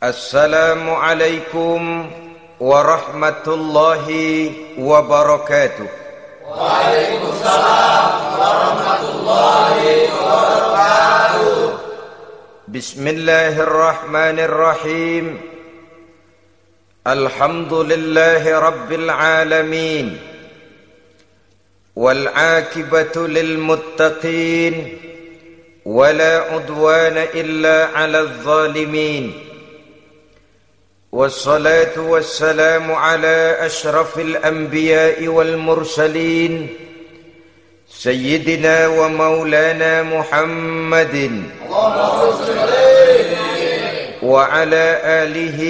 Assalamualaikum warahmatullahi wabarakatuh. Waalaikumsalam warahmatullahi wabarakatuh. Bismillahirrahmanirrahim. Alhamdulillahi rabbil alamin. Wal aqibatu lil muttaqin. Wala udwana illa 'alal zalimin. والصلاة والسلام على أشرف الأنبياء والمرسلين سيدنا ومولانا محمد وعلى آله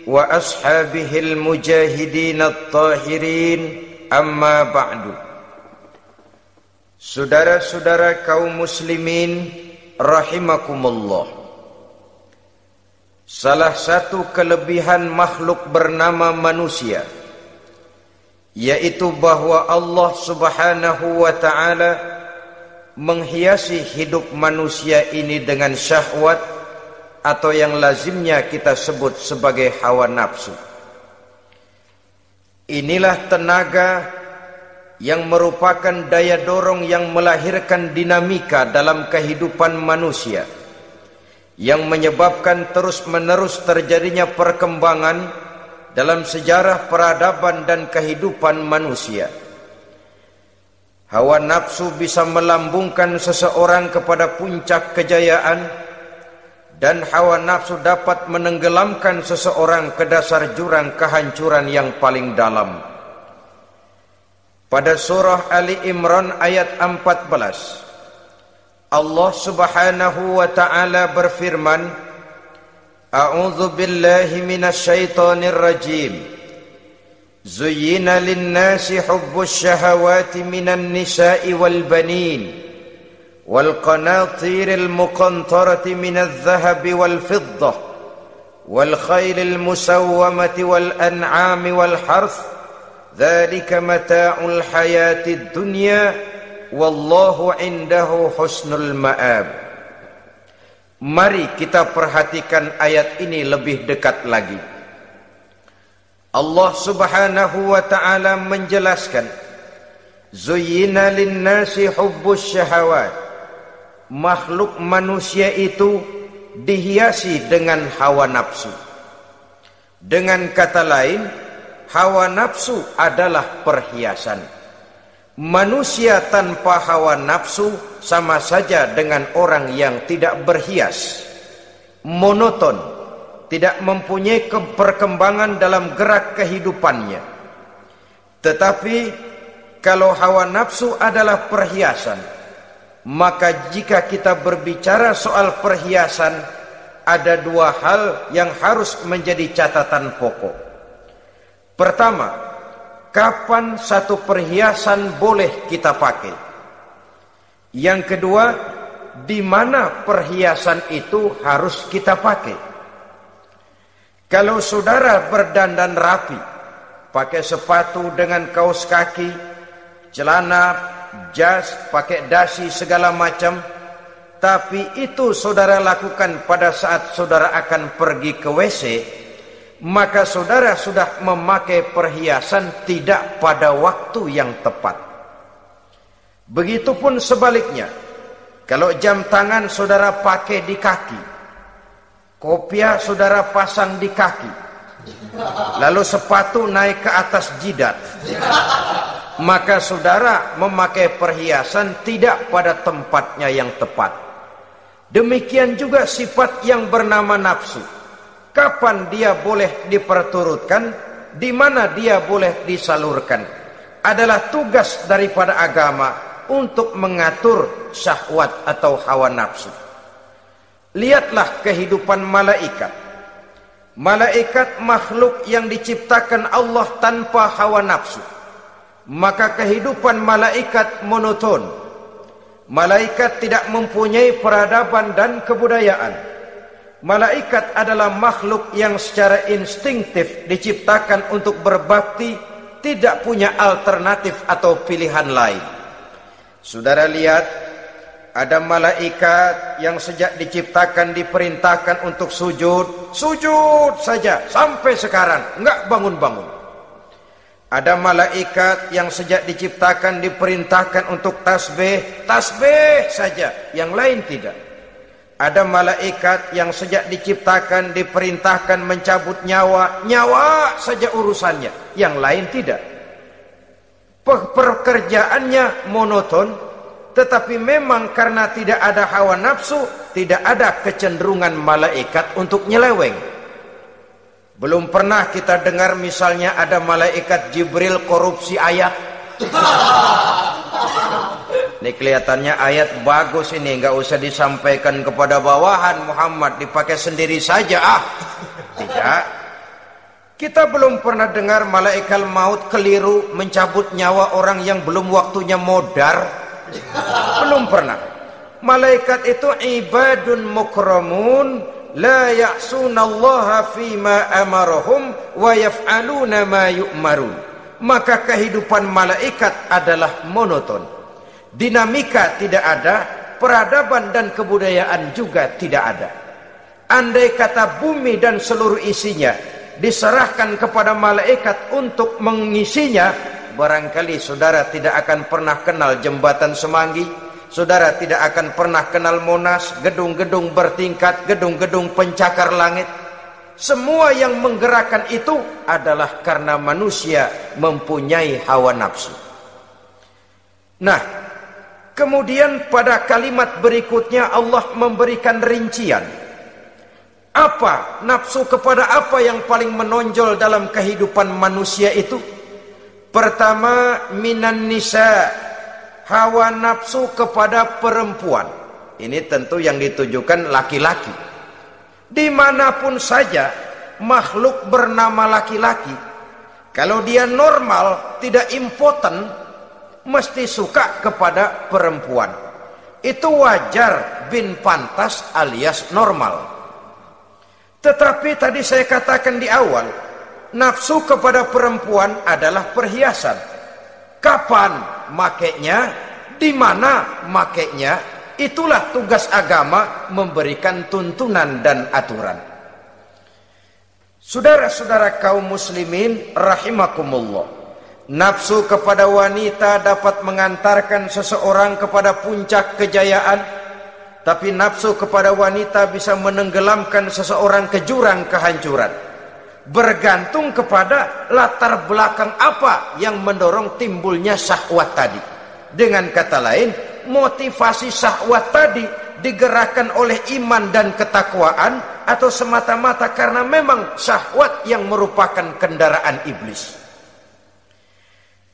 وأصحابه المجاهدين الطاهرين أما بعد. Saudara-saudara kaum muslimin rahimakumullah. Salah satu kelebihan makhluk bernama manusia, yaitu bahwa Allah subhanahu wa ta'ala menghiasi hidup manusia ini dengan syahwat atau yang lazimnya kita sebut sebagai hawa nafsu. Inilah tenaga yang merupakan daya dorong yang melahirkan dinamika dalam kehidupan manusia, yang menyebabkan terus-menerus terjadinya perkembangan dalam sejarah peradaban dan kehidupan manusia. Hawa nafsu bisa melambungkan seseorang kepada puncak kejayaan, dan hawa nafsu dapat menenggelamkan seseorang ke dasar jurang kehancuran yang paling dalam. Pada surah Ali Imran ayat 14, Allah subhanahu wa ta'ala berfirman, A'udzu billahi minasyaitonir rajim. Zuyyina lin-nasi hubbus syahawati minan nisa'i wal banin wal qanatiril muqantarati minadh dhahabi wal fiddah wal khaylil musawwamati wal an'ami wal harth. Dzalika mata'ul hayatid dunya. Wallahu indahu husnul ma'ab. Mari kita perhatikan ayat ini lebih dekat lagi. Allah subhanahu wa ta'ala menjelaskan, Zuyyina linnasi hubbus syahawat. Makhluk manusia itu dihiasi dengan hawa nafsu. Dengan kata lain, hawa nafsu adalah perhiasan. Manusia tanpa hawa nafsu sama saja dengan orang yang tidak berhias, monoton, tidak mempunyai perkembangan dalam gerak kehidupannya. Tetapi kalau hawa nafsu adalah perhiasan, maka jika kita berbicara soal perhiasan, ada dua hal yang harus menjadi catatan pokok. Pertama, kapan satu perhiasan boleh kita pakai? Yang kedua, di mana perhiasan itu harus kita pakai? Kalau saudara berdandan rapi, pakai sepatu dengan kaos kaki, celana, jas, pakai dasi segala macam, tapi itu saudara lakukan pada saat saudara akan pergi ke WC, maka saudara sudah memakai perhiasan tidak pada waktu yang tepat. Begitupun sebaliknya, kalau jam tangan saudara pakai di kaki, kopiah saudara pasang di kaki, lalu sepatu naik ke atas jidat, maka saudara memakai perhiasan tidak pada tempatnya yang tepat. Demikian juga sifat yang bernama nafsu. Kapan dia boleh diperturutkan, di mana dia boleh disalurkan, adalah tugas daripada agama untuk mengatur syahwat atau hawa nafsu. Lihatlah kehidupan malaikat. Malaikat makhluk yang diciptakan Allah tanpa hawa nafsu. Maka kehidupan malaikat monoton. Malaikat tidak mempunyai peradaban dan kebudayaan. Malaikat adalah makhluk yang secara instinktif diciptakan untuk berbakti, tidak punya alternatif atau pilihan lain. Saudara lihat, Ada malaikat yang sejak diciptakan diperintahkan untuk sujud, sujud saja sampai sekarang enggak bangun-bangun. Ada malaikat yang sejak diciptakan diperintahkan untuk tasbih, tasbih saja, yang lain tidak. Ada malaikat yang sejak diciptakan diperintahkan mencabut nyawa, nyawa saja urusannya, yang lain tidak. Pekerjaannya monoton, tetapi memang karena tidak ada hawa nafsu, tidak ada kecenderungan malaikat untuk nyeleweng. Belum pernah kita dengar misalnya ada malaikat Jibril korupsi ayat. Ini kelihatannya ayat bagus ini, nggak usah disampaikan kepada bawahan Muhammad, dipakai sendiri saja. Tidak. Kita belum pernah dengar malaikat maut keliru mencabut nyawa orang yang belum waktunya modar. Belum pernah. Malaikat itu ibadun mukramun, la ya'sunallaha fima amarahum wa yaf'aluna ma yu'marun. Maka kehidupan malaikat adalah monoton. Dinamika tidak ada, peradaban dan kebudayaan juga tidak ada. Andai kata bumi dan seluruh isinya diserahkan kepada malaikat untuk mengisinya, barangkali saudara tidak akan pernah kenal jembatan Semanggi, saudara tidak akan pernah kenal Monas, gedung-gedung bertingkat, gedung-gedung pencakar langit. Semua yang menggerakkan itu adalah karena manusia mempunyai hawa nafsu. Nah, kemudian pada kalimat berikutnya Allah memberikan rincian. Apa nafsu kepada apa yang paling menonjol dalam kehidupan manusia itu? Pertama, minan nisa, hawa nafsu kepada perempuan. Ini tentu yang ditujukan laki-laki. Dimanapun saja makhluk bernama laki-laki, kalau dia normal, tidak impoten, mesti suka kepada perempuan. Itu wajar, bin pantas alias normal. Tetapi tadi saya katakan di awal, nafsu kepada perempuan adalah perhiasan. Kapan makainya, di mana makainya, itulah tugas agama memberikan tuntunan dan aturan. Saudara-saudara kaum muslimin rahimakumullah, nafsu kepada wanita dapat mengantarkan seseorang kepada puncak kejayaan, tapi nafsu kepada wanita bisa menenggelamkan seseorang ke jurang kehancuran. Bergantung kepada latar belakang apa yang mendorong timbulnya syahwat tadi. Dengan kata lain, motivasi syahwat tadi digerakkan oleh iman dan ketakwaan, atau semata-mata karena memang syahwat yang merupakan kendaraan iblis.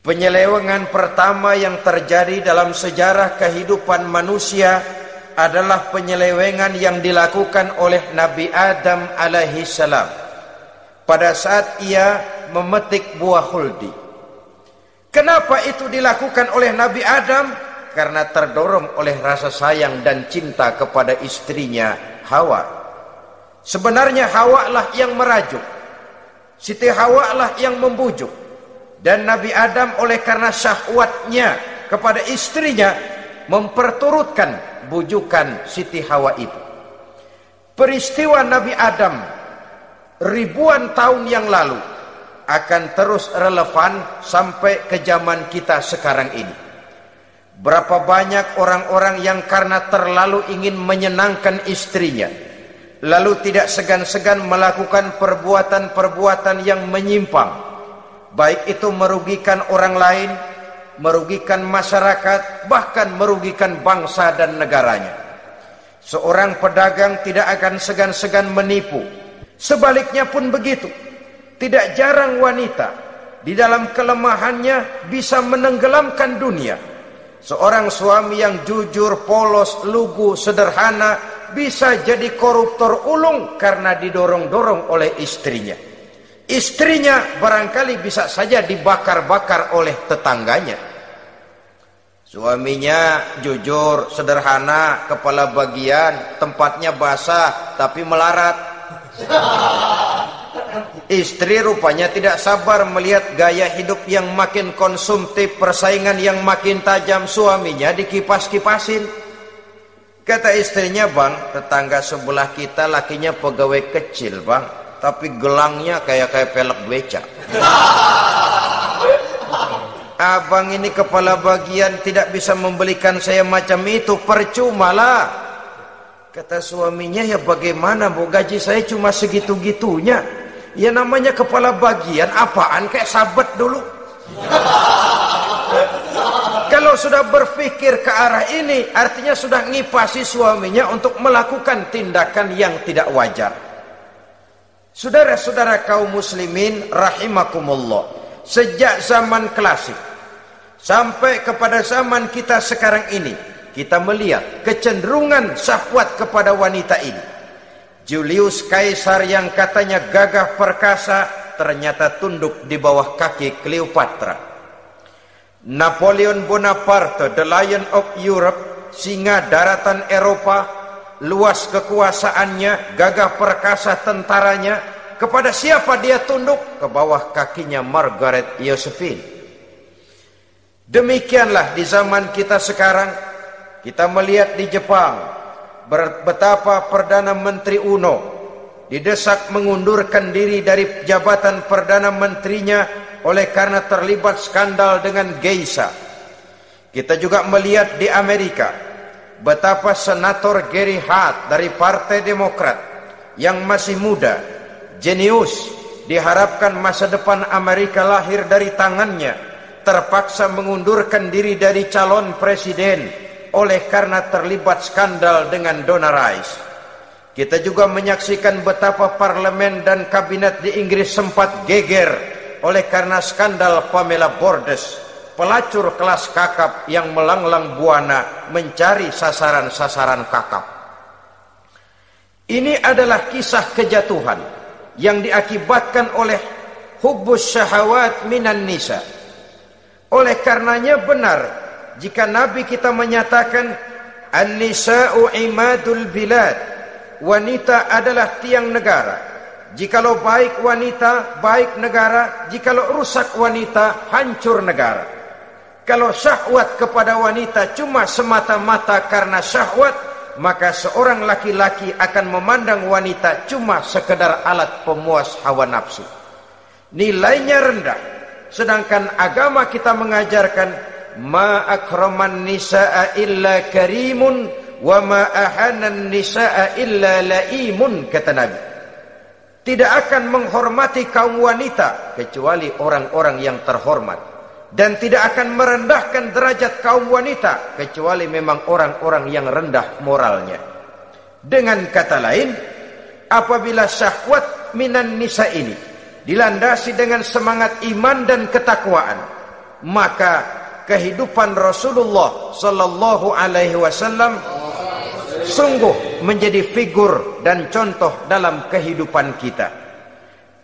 Penyelewengan pertama yang terjadi dalam sejarah kehidupan manusia adalah penyelewengan yang dilakukan oleh Nabi Adam alaihi salam pada saat ia memetik buah khuldi. Kenapa itu dilakukan oleh Nabi Adam? Karena terdorong oleh rasa sayang dan cinta kepada istrinya Hawa. Sebenarnya Hawa lah yang merajuk, Siti Hawa lah yang membujuk, dan Nabi Adam oleh karena syahwatnya kepada istrinya memperturutkan bujukan Siti Hawa itu. Peristiwa Nabi Adam ribuan tahun yang lalu akan terus relevan sampai ke zaman kita sekarang ini. Berapa banyak orang-orang yang karena terlalu ingin menyenangkan istrinya, lalu tidak segan-segan melakukan perbuatan-perbuatan yang menyimpang, baik itu merugikan orang lain, merugikan masyarakat, bahkan merugikan bangsa dan negaranya. Seorang pedagang tidak akan segan-segan menipu. Sebaliknya pun begitu. Tidak jarang wanita di dalam kelemahannya bisa menenggelamkan dunia. Seorang suami yang jujur, polos, lugu, sederhana bisa jadi koruptor ulung karena didorong-dorong oleh istrinya. Istrinya barangkali bisa saja dibakar-bakar oleh tetangganya. Suaminya jujur, sederhana, kepala bagian, tempatnya basah tapi melarat. Istri rupanya tidak sabar melihat gaya hidup yang makin konsumtif, persaingan yang makin tajam, suaminya dikipas-kipasin. Kata istrinya, bang, tetangga sebelah kita lakinya pegawai kecil, bang, tapi gelangnya kayak pelek beca. Abang ini kepala bagian tidak bisa membelikan saya macam itu, percuma lah. Kata suaminya, ya bagaimana bu, gaji saya cuma segitu-gitunya. Ya namanya kepala bagian, apaan, kayak sabet dulu. Kalau sudah berpikir ke arah ini, artinya sudah ngipasi suaminya untuk melakukan tindakan yang tidak wajar. Saudara-saudara kaum muslimin rahimakumullah, sejak zaman klasik sampai kepada zaman kita sekarang ini, kita melihat kecenderungan syahwat kepada wanita ini. Julius Caesar yang katanya gagah perkasa, ternyata tunduk di bawah kaki Cleopatra. Napoleon Bonaparte, the Lion of Europe, singa daratan Eropa, luas kekuasaannya, gagah perkasa tentaranya, kepada siapa dia tunduk? Ke bawah kakinya Margaret Josephine. Demikianlah di zaman kita sekarang, kita melihat di Jepang, betapa Perdana Menteri Uno didesak mengundurkan diri dari jabatan Perdana Menterinya oleh karena terlibat skandal dengan geisha. Kita juga melihat di Amerika betapa Senator Gary Hart dari Partai Demokrat yang masih muda, jenius, diharapkan masa depan Amerika lahir dari tangannya, terpaksa mengundurkan diri dari calon presiden oleh karena terlibat skandal dengan Donna Rice. Kita juga menyaksikan betapa parlemen dan kabinet di Inggris sempat geger oleh karena skandal Pamela Bordes, pelacur kelas kakap yang melanglang buana mencari sasaran-sasaran kakap. Ini adalah kisah kejatuhan yang diakibatkan oleh hubbus syahawat minan nisa. Oleh karenanya benar jika Nabi kita menyatakan an-nisa'u imadul bilad, wanita adalah tiang negara. Jikalau baik wanita, baik negara. Jikalau rusak wanita, hancur negara. Kalau syahwat kepada wanita cuma semata-mata karena syahwat, maka seorang laki-laki akan memandang wanita cuma sekedar alat pemuas hawa nafsu. Nilainya rendah. Sedangkan agama kita mengajarkan ma akraman nisaa illa karimun wa ma ahanan nisaa illa laimun, kata Nabi. Tidak akan menghormati kaum wanita kecuali orang-orang yang terhormat, dan tidak akan merendahkan derajat kaum wanita kecuali memang orang-orang yang rendah moralnya. Dengan kata lain, apabila syahwat minan nisa ini dilandasi dengan semangat iman dan ketakwaan, maka kehidupan Rasulullah sallallahu alaihi wasallam sungguh menjadi figur dan contoh dalam kehidupan kita.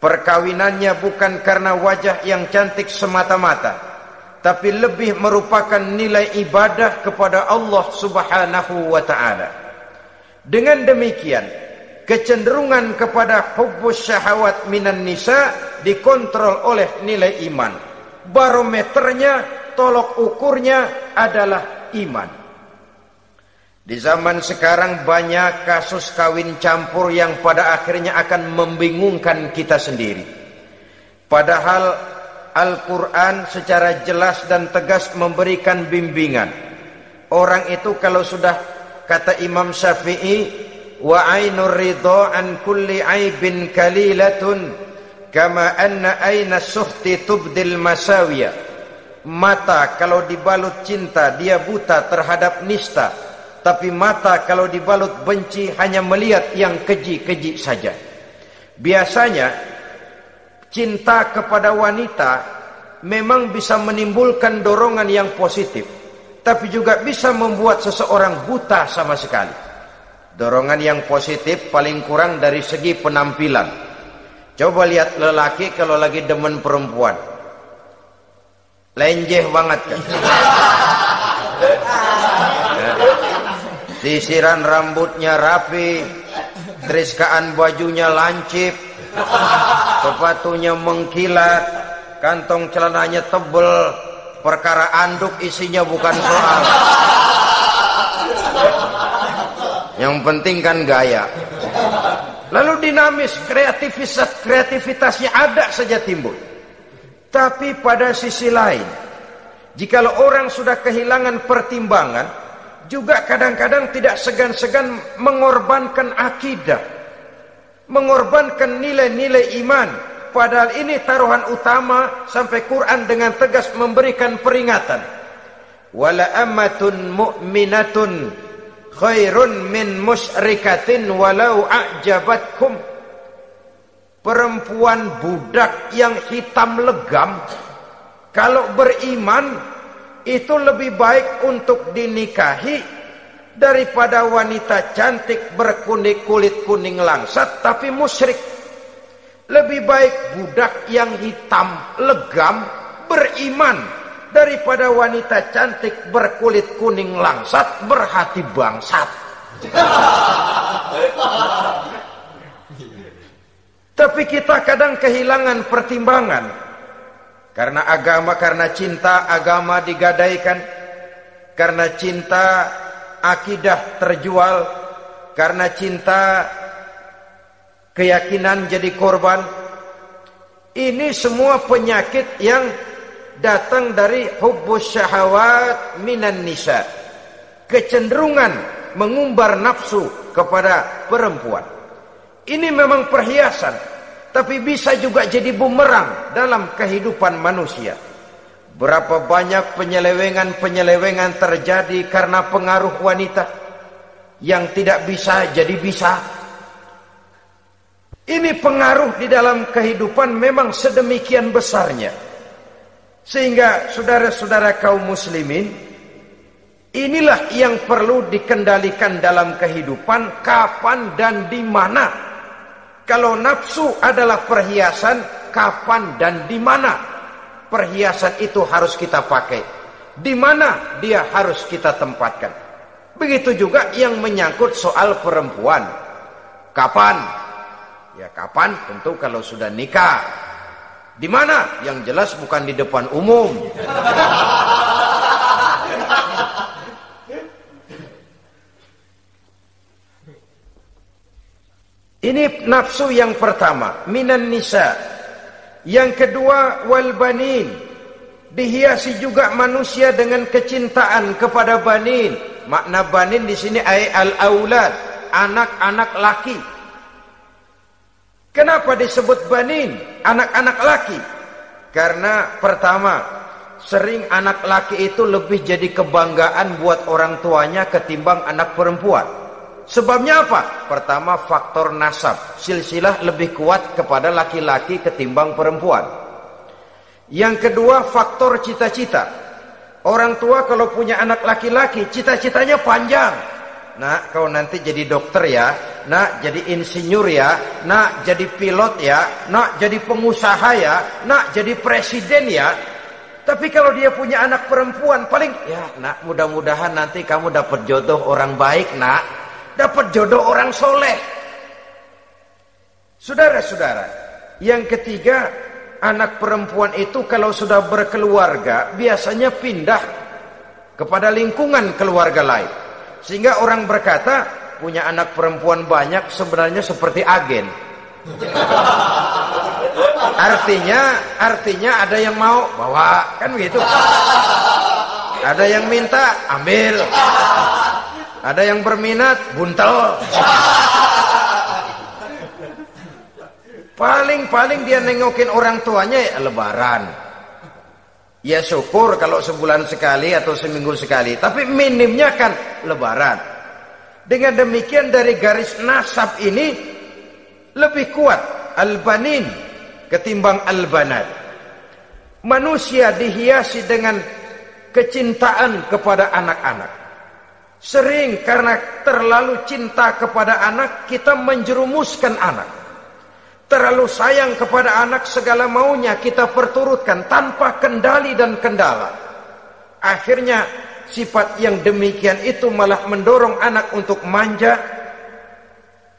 Perkawinannya bukan karena wajah yang cantik semata-mata, tapi lebih merupakan nilai ibadah kepada Allah Subhanahu wa ta'ala. Dengan demikian, kecenderungan kepada hubbus syahawat minan nisa dikontrol oleh nilai iman. Barometernya, tolok ukurnya adalah iman. Di zaman sekarang banyak kasus kawin campur yang pada akhirnya akan membingungkan kita sendiri. Padahal Al-Quran secara jelas dan tegas memberikan bimbingan. Orang itu kalau sudah, kata Imam Syafi'i, wa ainur ridha an kulli aibin kalilatun kama anna aina suhti tubdil masawiya. Mata kalau dibalut cinta dia buta terhadap nista, tapi mata kalau dibalut benci hanya melihat yang keji-keji saja. Biasanya cinta kepada wanita memang bisa menimbulkan dorongan yang positif, tapi juga bisa membuat seseorang buta sama sekali. Dorongan yang positif paling kurang dari segi penampilan. Coba lihat lelaki kalau lagi demen perempuan, lenjeh banget kan. Sisiran rambutnya rapi, teriskaan bajunya lancip, sepatunya mengkilat, kantong celananya tebel, perkara anduk isinya bukan soal. yang penting kan gaya. Lalu dinamis, kreativitasnya ada saja timbul. Tapi pada sisi lain, jikalau orang sudah kehilangan pertimbangan, juga kadang-kadang tidak segan-segan mengorbankan akidah, mengorbankan nilai-nilai iman. Padahal ini taruhan utama, sampai Quran dengan tegas memberikan peringatan. Wala ammatun mu'minatun khairun min musyrikatin walau a'jabatkum. Perempuan budak yang hitam legam, kalau beriman itu lebih baik untuk dinikahi daripada wanita cantik berkulit kuning langsat tapi musyrik. Lebih baik budak yang hitam legam beriman daripada wanita cantik berkulit kuning langsat berhati bangsat. Tapi kita kadang kehilangan pertimbangan. Karena agama, karena cinta agama digadaikan. Karena cinta akidah terjual. Karena cinta keyakinan jadi korban. Ini semua penyakit yang datang dari hubbus syahawat minan nisa. Kecenderungan mengumbar nafsu kepada perempuan. Ini memang perhiasan, tapi bisa juga jadi bumerang dalam kehidupan manusia. Berapa banyak penyelewengan terjadi karena pengaruh wanita yang tidak bisa jadi bisa. Ini pengaruh di dalam kehidupan memang sedemikian besarnya. Sehingga saudara-saudara kaum muslimin, inilah yang perlu dikendalikan dalam kehidupan, kapan dan di mana. Kalau nafsu adalah perhiasan, kapan dan di mana perhiasan itu harus kita pakai, di mana dia harus kita tempatkan. Begitu juga yang menyangkut soal perempuan. Kapan? Ya kapan tentu kalau sudah nikah. Di mana? Yang jelas bukan di depan umum. Ini nafsu yang pertama, minan nisa. Yang kedua, wal banin. Dihiasi juga manusia dengan kecintaan kepada banin. Makna banin di sini al-aulad, anak-anak laki. Kenapa disebut banin, anak-anak laki? Karena pertama, sering anak laki itu lebih jadi kebanggaan buat orang tuanya ketimbang anak perempuan. Sebabnya apa? Pertama, faktor nasab. Silsilah lebih kuat kepada laki-laki ketimbang perempuan. Yang kedua, faktor cita-cita. Orang tua kalau punya anak laki-laki, cita-citanya panjang. Nak, kau nanti jadi dokter ya. Nak, jadi insinyur ya. Nak, jadi pilot ya. Nak, jadi pengusaha ya. Nak, jadi presiden ya. Tapi kalau dia punya anak perempuan, paling, ya nak, mudah-mudahan nanti kamu dapat jodoh orang baik nak. Dapat jodoh orang soleh. Saudara-saudara, yang ketiga, anak perempuan itu kalau sudah berkeluarga biasanya pindah kepada lingkungan keluarga lain. Sehingga orang berkata, punya anak perempuan banyak sebenarnya seperti agen. Artinya ada yang mau bawa, kan begitu. Ada yang minta, ambil. Ada yang berminat, buntel. Paling dia nengokin orang tuanya ya lebaran. Ya syukur kalau sebulan sekali atau seminggu sekali. Tapi minimnya kan lebaran. Dengan demikian dari garis nasab ini lebih kuat al-banin ketimbang al-banat. Manusia dihiasi dengan kecintaan kepada anak-anak. Sering karena terlalu cinta kepada anak, kita menjerumuskan anak. Terlalu sayang kepada anak, segala maunya kita perturutkan tanpa kendali dan kendala. Akhirnya sifat yang demikian itu malah mendorong anak untuk manja,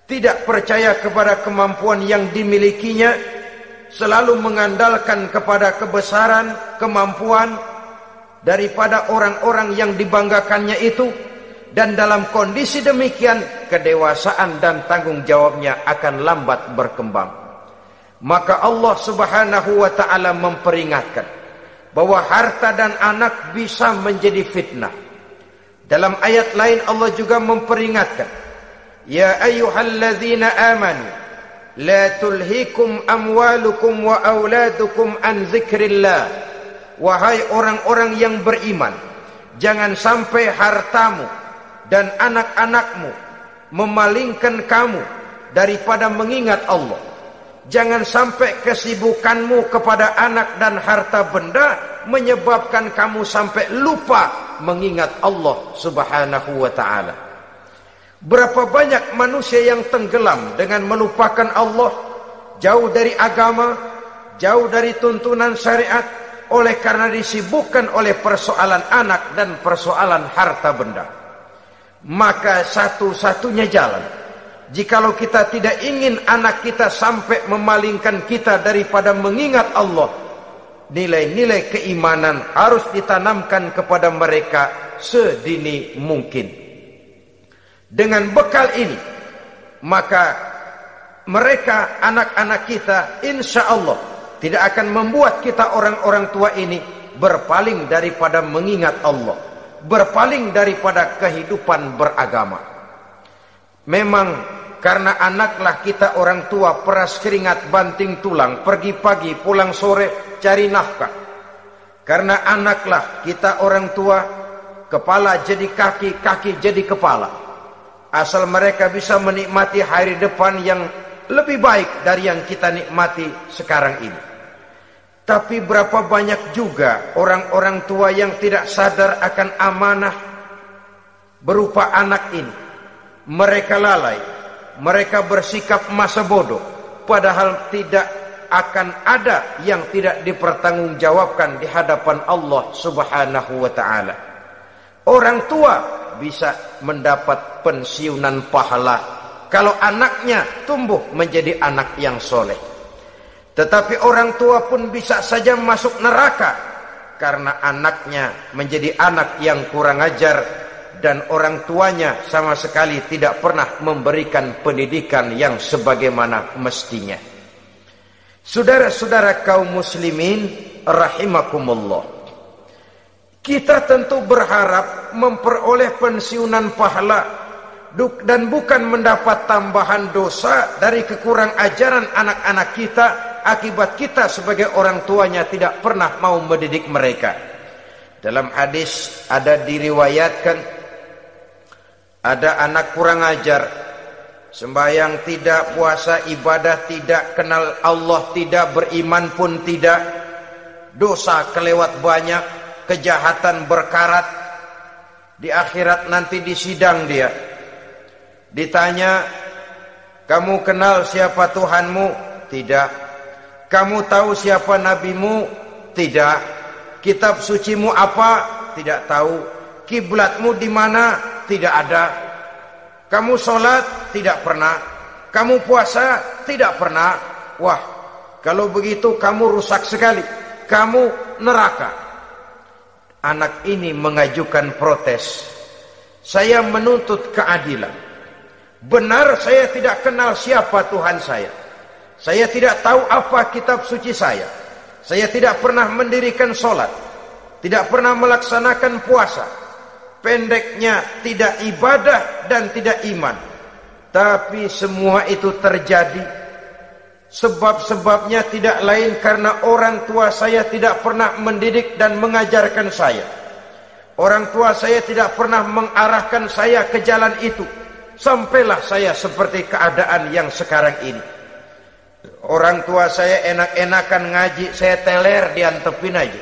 tidak percaya kepada kemampuan yang dimilikinya, selalu mengandalkan kepada kebesaran, kemampuan daripada orang-orang yang dibanggakannya itu. Dan dalam kondisi demikian, kedewasaan dan tanggung jawabnya akan lambat berkembang. Maka Allah Subhanahu wa ta'ala memperingatkan bahwa harta dan anak bisa menjadi fitnah. Dalam ayat lain Allah juga memperingatkan, ya ayyuhalladzina amanu la tulhikum amwalukum wa auladukum an dzikrillah. Wahai orang-orang yang beriman, jangan sampai hartamu dan anak-anakmu memalingkan kamu daripada mengingat Allah. Jangan sampai kesibukanmu kepada anak dan harta benda menyebabkan kamu sampai lupa mengingat Allah Subhanahu wa ta'ala. Berapa banyak manusia yang tenggelam dengan melupakan Allah, jauh dari agama, jauh dari tuntunan syariat, oleh karena disibukkan oleh persoalan anak dan persoalan harta benda. Maka satu-satunya jalan, jikalau kita tidak ingin anak kita sampai memalingkan kita daripada mengingat Allah, nilai-nilai keimanan harus ditanamkan kepada mereka sedini mungkin. Dengan bekal ini, maka mereka, anak-anak kita, insya Allah tidak akan membuat kita orang-orang tua ini berpaling daripada mengingat Allah, berpaling daripada kehidupan beragama. Memang karena anaklah kita orang tua peras keringat banting tulang, pergi pagi pulang sore cari nafkah. Karena anaklah kita orang tua, kepala jadi kaki, kaki jadi kepala. Asal mereka bisa menikmati hari depan yang lebih baik dari yang kita nikmati sekarang ini. Tapi berapa banyak juga orang-orang tua yang tidak sadar akan amanah berupa anak ini. Mereka lalai, mereka bersikap masa bodoh, padahal tidak akan ada yang tidak dipertanggungjawabkan di hadapan Allah Subhanahu wa ta'ala. Orang tua bisa mendapat pensiunan pahala kalau anaknya tumbuh menjadi anak yang soleh. Tetapi orang tua pun bisa saja masuk neraka karena anaknya menjadi anak yang kurang ajar dan orang tuanya sama sekali tidak pernah memberikan pendidikan yang sebagaimana mestinya. Saudara-saudara kaum muslimin rahimakumullah, kita tentu berharap memperoleh pensiunan pahala dan bukan mendapat tambahan dosa dari kekurang ajaran anak-anak kita akibat kita sebagai orang tuanya tidak pernah mau mendidik mereka. Dalam hadis ada diriwayatkan, ada anak kurang ajar, sembahyang tidak, puasa ibadah tidak, kenal Allah tidak, beriman pun tidak, dosa kelewat banyak, kejahatan berkarat. Di akhirat nanti disidang dia, ditanya, kamu kenal siapa Tuhanmu? Tidak. Kamu tahu siapa nabimu? Tidak. Kitab sucimu apa? Tidak tahu. Kiblatmu di mana? Tidak ada. Kamu sholat? Tidak pernah. Kamu puasa? Tidak pernah. Wah, kalau begitu kamu rusak sekali. Kamu neraka. Anak ini mengajukan protes. Saya menuntut keadilan. Benar saya tidak kenal siapa Tuhan saya. Saya tidak tahu apa kitab suci saya. Saya tidak pernah mendirikan sholat. Tidak pernah melaksanakan puasa. Pendeknya tidak ibadah dan tidak iman. Tapi semua itu terjadi. Sebab-sebabnya tidak lain karena orang tua saya tidak pernah mendidik dan mengajarkan saya. Orang tua saya tidak pernah mengarahkan saya ke jalan itu. Sampailah saya seperti keadaan yang sekarang ini. Orang tua saya enak-enakan ngaji, saya teler diantepin aja.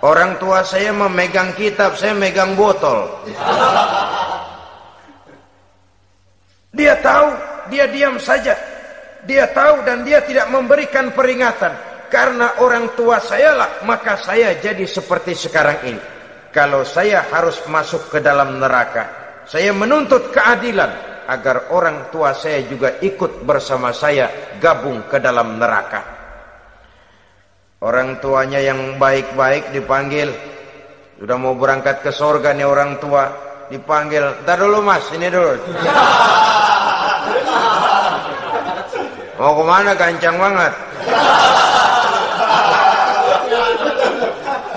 Orang tua saya memegang kitab, saya megang botol. Dia tahu, dia diam saja. Dia tahu dan dia tidak memberikan peringatan. Karena orang tua saya lah, maka saya jadi seperti sekarang ini. Kalau saya harus masuk ke dalam neraka, saya menuntut keadilan agar orang tua saya juga ikut bersama saya gabung ke dalam neraka. Orang tuanya yang baik-baik dipanggil, Sudah mau berangkat ke sorga nih orang tua, dipanggil, "Ntar dulu mas, ini dulu." Mau kemana, gancang banget.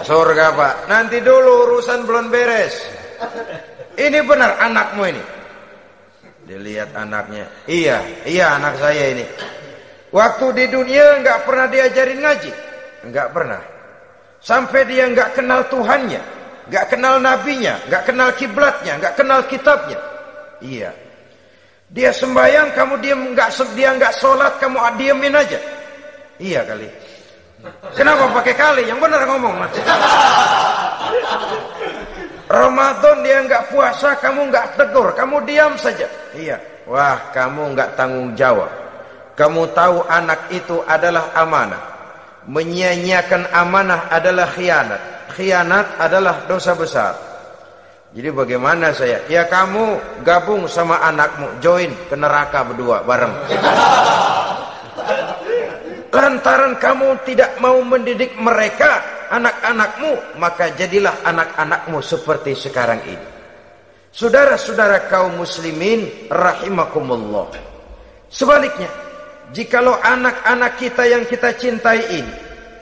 Surga pak, nanti dulu urusan belum beres. Ini benar anakmu ini. Dilihat anaknya, iya anak saya ini. Waktu di dunia nggak pernah diajarin ngaji, nggak pernah. Sampai dia nggak kenal Tuhannya, nggak kenal nabinya, nggak kenal kiblatnya, nggak kenal kitabnya. Iya. Dia sembahyang, kamu dia nggak sholat, kamu diemin aja. Iya kali. Kenapa pakai kali? Yang benar ngomong. Ramadan dia nggak puasa, kamu nggak tegur, kamu diam saja. Iya. Wah, kamu nggak tanggung jawab. Kamu tahu anak itu adalah amanah. Menyia-nyiakan amanah adalah khianat. Khianat adalah dosa besar. Jadi bagaimana saya? Ya kamu gabung sama anakmu, join ke neraka berdua bareng. Lantaran kamu tidak mau mendidik mereka, anak-anakmu, maka jadilah anak-anakmu seperti sekarang ini. Saudara-saudara kaum muslimin rahimakumullah. Sebaliknya, jikalau anak-anak kita yang kita cintai ini,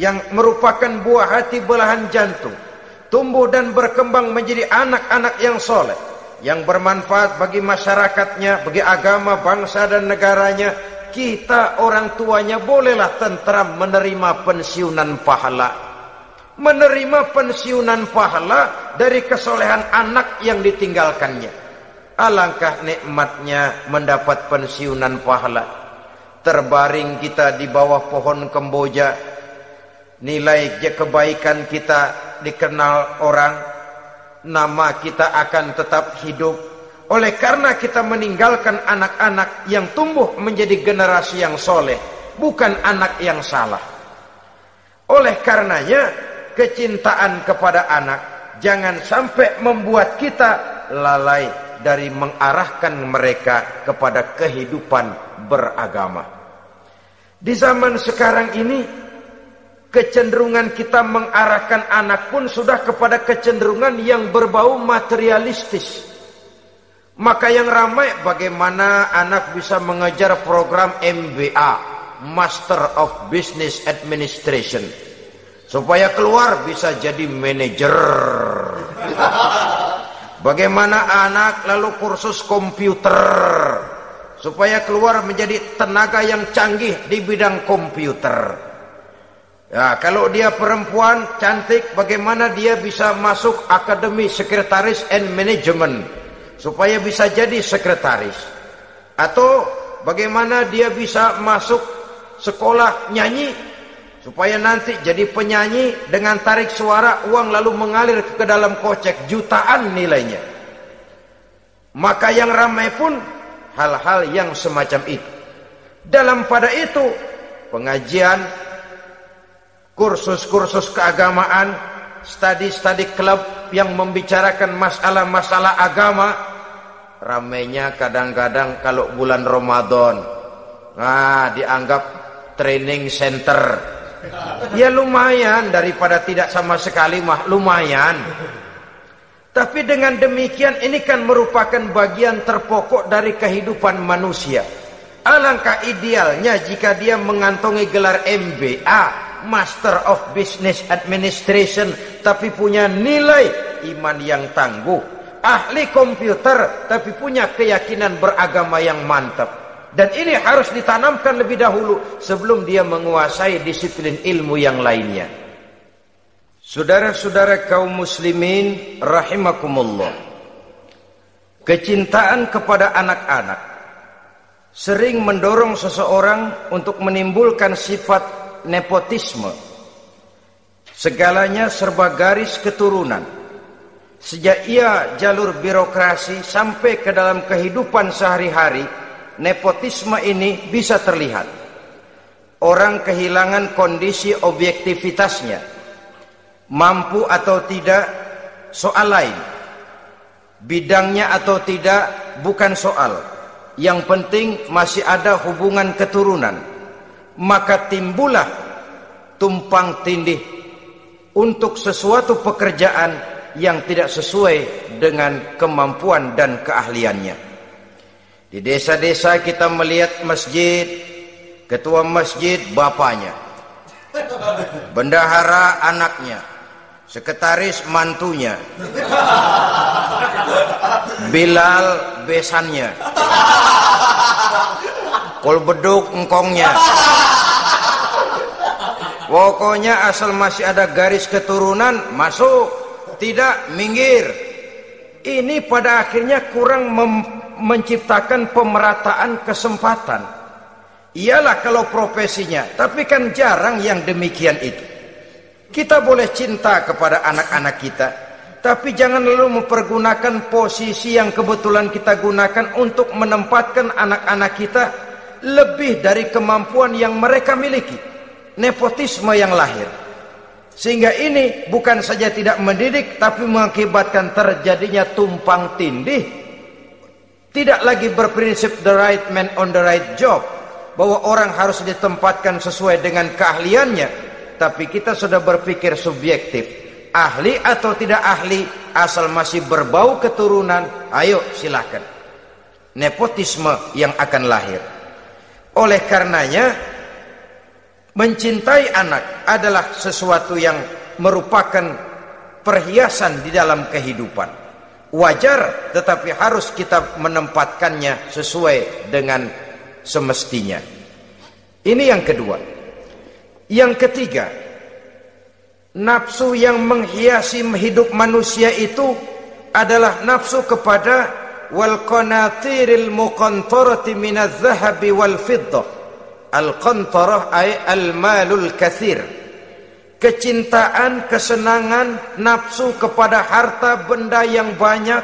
yang merupakan buah hati belahan jantung, tumbuh dan berkembang menjadi anak-anak yang soleh, yang bermanfaat bagi masyarakatnya, bagi agama, bangsa dan negaranya, kita orang tuanya bolehlah tentram menerima pensiunan pahala. Menerima pensiunan pahala dari kesolehan anak yang ditinggalkannya. Alangkah nikmatnya mendapat pensiunan pahala. Terbaring kita di bawah pohon kemboja, nilai kebaikan kita dikenal orang, nama kita akan tetap hidup. Oleh karena kita meninggalkan anak-anak yang tumbuh menjadi generasi yang soleh, bukan anak yang salah. Oleh karenanya, kecintaan kepada anak jangan sampai membuat kita lalai dari mengarahkan mereka kepada kehidupan beragama. Di zaman sekarang ini, kecenderungan kita mengarahkan anak pun sudah kepada kecenderungan yang berbau materialistis. Maka yang ramai bagaimana anak bisa mengejar program MBA, Master of Business Administration, supaya keluar bisa jadi manajer. Bagaimana anak lalu kursus komputer, supaya keluar menjadi tenaga yang canggih di bidang komputer. Ya, kalau dia perempuan cantik, bagaimana dia bisa masuk Akademi Sekretaris and Management, supaya bisa jadi sekretaris. Atau bagaimana dia bisa masuk sekolah nyanyi, supaya nanti jadi penyanyi dengan tarik suara, uang lalu mengalir ke dalam kocek jutaan nilainya. Maka yang ramai pun hal-hal yang semacam itu. Dalam pada itu, pengajian, kursus-kursus keagamaan, study club yang membicarakan masalah-masalah agama, ramainya kadang-kadang kalau bulan Ramadan, dianggap training center. Ya lumayan, daripada tidak sama sekali mah lumayan. Tapi dengan demikian ini kan merupakan bagian terpokok dari kehidupan manusia. Alangkah idealnya jika dia mengantongi gelar MBA, Master of Business Administration, tapi punya nilai iman yang tangguh, ahli komputer tapi punya keyakinan beragama yang mantap. Dan ini harus ditanamkan lebih dahulu sebelum dia menguasai disiplin ilmu yang lainnya. Saudara-saudara kaum muslimin rahimakumullah, kecintaan kepada anak-anak sering mendorong seseorang untuk menimbulkan sifat nepotisme. Segalanya serba garis keturunan. Sejak ia jalur birokrasi sampai ke dalam kehidupan sehari-hari, nepotisme ini bisa terlihat. Orang kehilangan kondisi objektivitasnya. Mampu atau tidak soal lain. Bidangnya atau tidak bukan soal. Yang penting masih ada hubungan keturunan. Maka timbullah tumpang tindih untuk sesuatu pekerjaan yang tidak sesuai dengan kemampuan dan keahliannya. Di desa-desa kita melihat masjid, ketua masjid bapaknya, bendahara anaknya, sekretaris mantunya, Bilal besannya, kolbeduk engkongnya. Pokoknya asal masih ada garis keturunan, masuk, tidak, minggir. Ini pada akhirnya kurang menciptakan pemerataan kesempatan. Iyalah kalau profesinya, tapi kan jarang yang demikian itu. Kita boleh cinta kepada anak-anak kita, tapi jangan lalu mempergunakan posisi yang kebetulan kita gunakan untuk menempatkan anak-anak kita lebih dari kemampuan yang mereka miliki. Nepotisme yang lahir, sehingga ini bukan saja tidak mendidik, tapi mengakibatkan terjadinya tumpang tindih. Tidak lagi berprinsip the right man on the right job, bahwa orang harus ditempatkan sesuai dengan keahliannya, tapi kita sudah berpikir subjektif, ahli atau tidak ahli, asal masih berbau keturunan, ayo silakan. Nepotisme yang akan lahir. Oleh karenanya, mencintai anak adalah sesuatu yang merupakan perhiasan di dalam kehidupan. Wajar, tetapi harus kita menempatkannya sesuai dengan semestinya. Ini yang kedua. Yang ketiga, nafsu yang menghiasi hidup manusia itu adalah nafsu kepada wal qanatiril muqantarati minadz zahabi wal fiddah. Al-qantarah ay al-malul kathir. Kecintaan, kesenangan, nafsu kepada harta benda yang banyak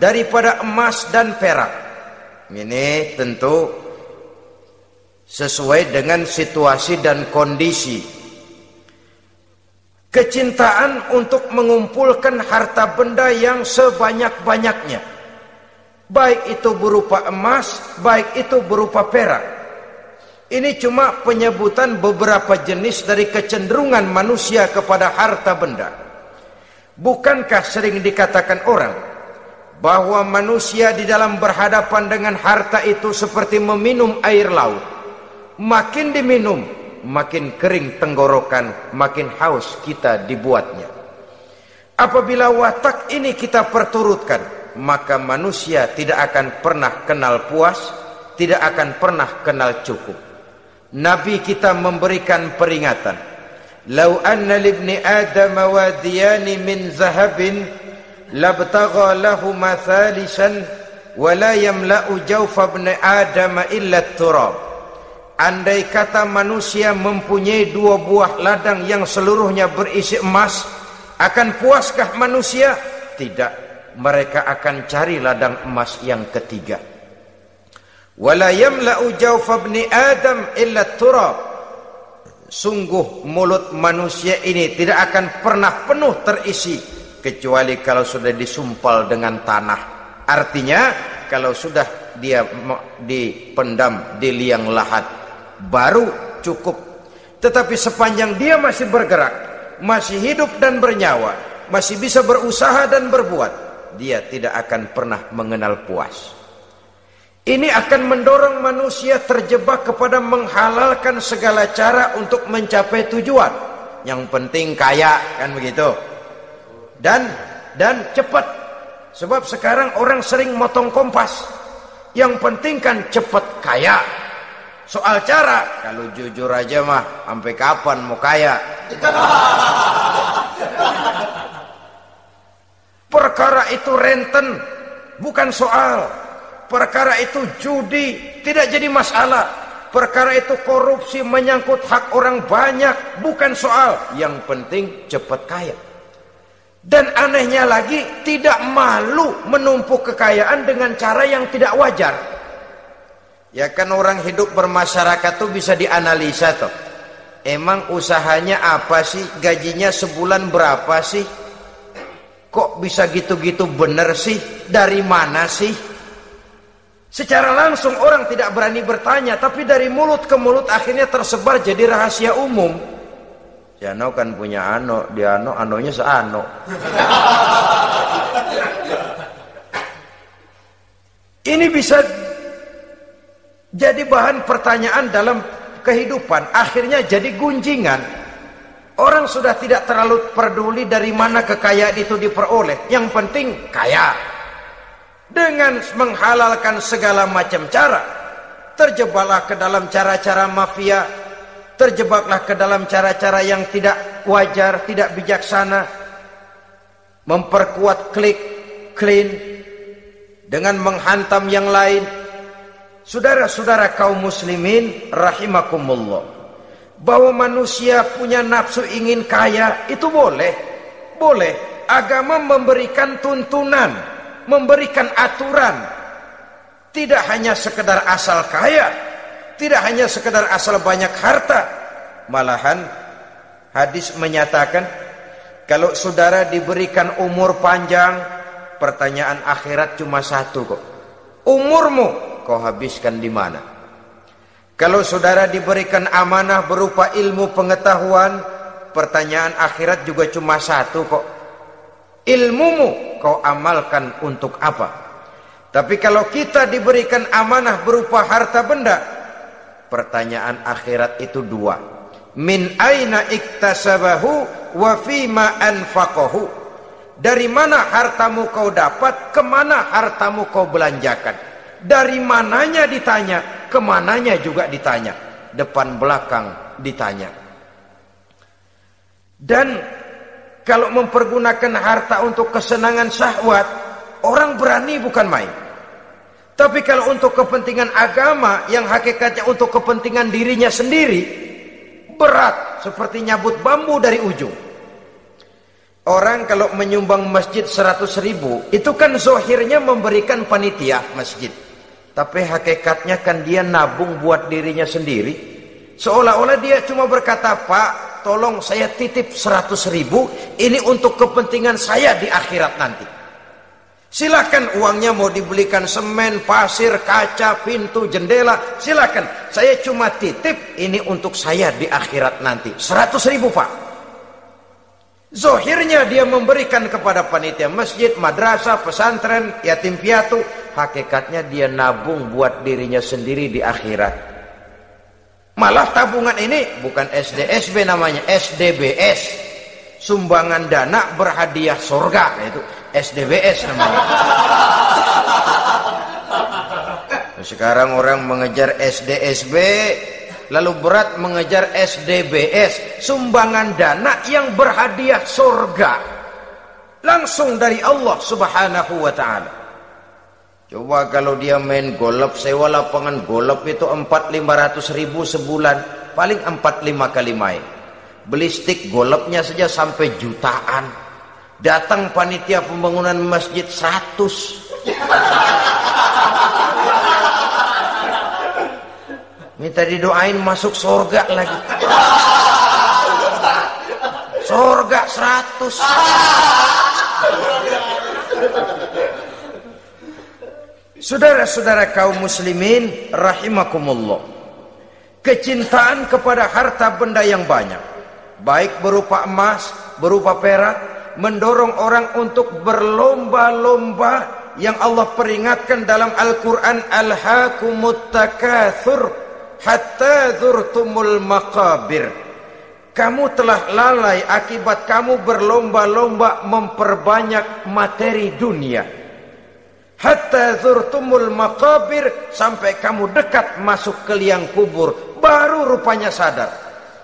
daripada emas dan perak. Ini tentu sesuai dengan situasi dan kondisi. Kecintaan untuk mengumpulkan harta benda yang sebanyak-banyaknya, baik itu berupa emas, baik itu berupa perak. Ini cuma penyebutan beberapa jenis dari kecenderungan manusia kepada harta benda. Bukankah sering dikatakan orang bahwa manusia di dalam berhadapan dengan harta itu seperti meminum air laut. Makin diminum, makin kering tenggorokan, makin haus kita dibuatnya. Apabila watak ini kita perturutkan, maka manusia tidak akan pernah kenal puas, tidak akan pernah kenal cukup. Nabi kita memberikan peringatan, "Lau anna libni Adam wadiyani min zahabin labtagha lahu mathalisan wa la yamla'u jawfa ibni Adam illa turab." Andai kata manusia mempunyai dua buah ladang yang seluruhnya berisi emas, akan puaskah manusia? Tidak, mereka akan cari ladang emas yang ketiga. Wala yamla'u jawfa ibni Adam illa turab. Sungguh mulut manusia ini tidak akan pernah penuh terisi kecuali kalau sudah disumpal dengan tanah. Artinya kalau sudah dia dipendam di liang lahat baru cukup. Tetapi sepanjang dia masih bergerak, masih hidup dan bernyawa, masih bisa berusaha dan berbuat, dia tidak akan pernah mengenal puas. Ini akan mendorong manusia terjebak kepada menghalalkan segala cara untuk mencapai tujuan. Yang penting kaya, kan begitu. Dan cepat. Sebab sekarang orang sering motong kompas. Yang penting kan cepat kaya. Soal cara, kalau jujur aja mah, sampai kapan mau kaya? Perkara itu renten, bukan soal. Perkara itu judi, tidak jadi masalah. Perkara itu korupsi, menyangkut hak orang banyak, bukan soal. Yang penting cepat kaya. Dan anehnya lagi, tidak malu menumpuk kekayaan dengan cara yang tidak wajar. Ya kan orang hidup bermasyarakat tuh bisa dianalisa toh. Emang usahanya apa sih? Gajinya sebulan berapa sih? Kok bisa gitu-gitu bener sih? Dari mana sih? Secara langsung orang tidak berani bertanya, tapi dari mulut ke mulut akhirnya tersebar jadi rahasia umum. Jano kan punya ano, dia anonya seano. Ini bisa jadi bahan pertanyaan dalam kehidupan, akhirnya jadi gunjingan. Orang sudah tidak terlalu peduli dari mana kekayaan itu diperoleh, yang penting kaya. Dengan menghalalkan segala macam cara, terjebaklah ke dalam cara-cara mafia, terjebaklah ke dalam cara-cara yang tidak wajar, tidak bijaksana, memperkuat klik, clean, dengan menghantam yang lain. Saudara-saudara kaum muslimin rahimakumullah, bahwa manusia punya nafsu ingin kaya itu boleh. Agama memberikan tuntunan, memberikan aturan. Tidak hanya sekedar asal kaya, tidak hanya sekedar asal banyak harta. Malahan hadis menyatakan, kalau saudara diberikan umur panjang, pertanyaan akhirat cuma satu kok. Umurmu kau habiskan di mana? Kalau saudara diberikan amanah berupa ilmu pengetahuan, pertanyaan akhirat juga cuma satu kok. Ilmumu kau amalkan untuk apa? Tapi kalau kita diberikan amanah berupa harta benda, pertanyaan akhirat itu dua. Min aina iktasabahu wa fima anfaqahu. Dari mana hartamu kau dapat, kemana hartamu kau belanjakan. Dari mananya ditanya, kemananya juga ditanya. Depan belakang ditanya. Dan kalau mempergunakan harta untuk kesenangan syahwat, orang berani bukan main. Tapi kalau untuk kepentingan agama, yang hakikatnya untuk kepentingan dirinya sendiri, berat seperti nyabut bambu dari ujung. Orang kalau menyumbang masjid 100.000, itu kan zohirnya memberikan panitia masjid. Tapi hakikatnya kan dia nabung buat dirinya sendiri. Seolah-olah dia cuma berkata, Pak, tolong saya titip 100.000, ini untuk kepentingan saya di akhirat nanti. Silakan uangnya mau dibelikan semen, pasir, kaca, pintu, jendela, silakan. Saya cuma titip, ini untuk saya di akhirat nanti. 100.000 Pak. Zohirnya dia memberikan kepada panitia masjid, madrasah, pesantren, yatim piatu. Hakikatnya dia nabung buat dirinya sendiri di akhirat. Malah tabungan ini bukan SDSB namanya, SDBS. Sumbangan dana berhadiah surga, itu SDBS namanya. Sekarang orang mengejar SDSB, lalu berat mengejar SDBS, sumbangan dana yang berhadiah surga langsung dari Allah Subhanahu wa ta'ala. Coba kalau dia main golf, sewa lapangan golf itu 400-500 ribu sebulan, paling 4-5 kali main. Beli stick golfnya saja sampai jutaan. Datang panitia pembangunan masjid 100. Minta didoain masuk surga lagi. Surga 100. Saudara-saudara kaum muslimin rahimakumullah, kecintaan kepada harta benda yang banyak, baik berupa emas, berupa perak, mendorong orang untuk berlomba-lomba yang Allah peringatkan dalam Al-Quran, alhaakumut takatsur hatta zurtumul maqabir. Kamu telah lalai akibat kamu berlomba-lomba memperbanyak materi dunia. Hatta zurtumul maqabir, sampai kamu dekat masuk ke liang kubur, baru rupanya sadar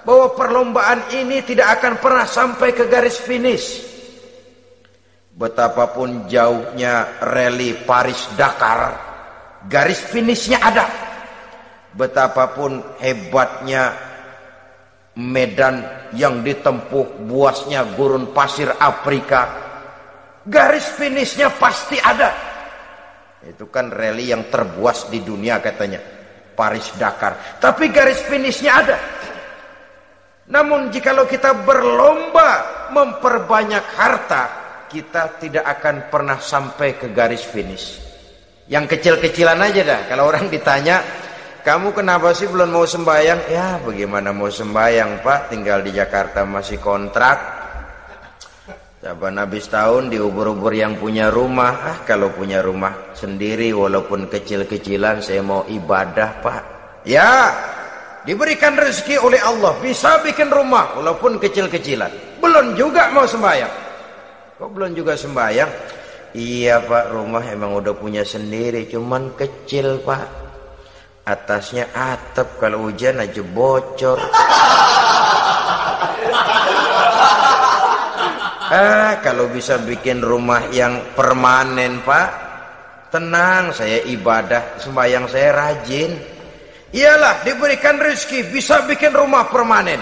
bahwa perlombaan ini tidak akan pernah sampai ke garis finish. Betapapun jauhnya rally Paris-Dakar, garis finishnya ada. Betapapun hebatnya medan yang ditempuh, buasnya gurun pasir Afrika, garis finishnya pasti ada. Itu kan rally yang terbuas di dunia katanya, Paris-Dakar. Tapi garis finishnya ada. Namun jikalau kita berlomba memperbanyak harta, kita tidak akan pernah sampai ke garis finish. Yang kecil-kecilan aja dah. Kalau orang ditanya, kamu kenapa sih belum mau sembahyang? Ya bagaimana mau sembahyang Pak, tinggal di Jakarta masih kontrak. Saban habis tahun diubur-ubur yang punya rumah. Kalau punya rumah sendiri walaupun kecil-kecilan saya mau ibadah Pak. Ya, diberikan rezeki oleh Allah bisa bikin rumah walaupun kecil-kecilan. Belum juga mau sembahyang. Kok belum juga sembahyang? Iya Pak, rumah emang udah punya sendiri, cuman kecil Pak. Atasnya atap, kalau hujan aja bocor. Kalau bisa bikin rumah yang permanen Pak, tenang, saya ibadah, sembahyang saya rajin. Iyalah, diberikan rezeki bisa bikin rumah permanen,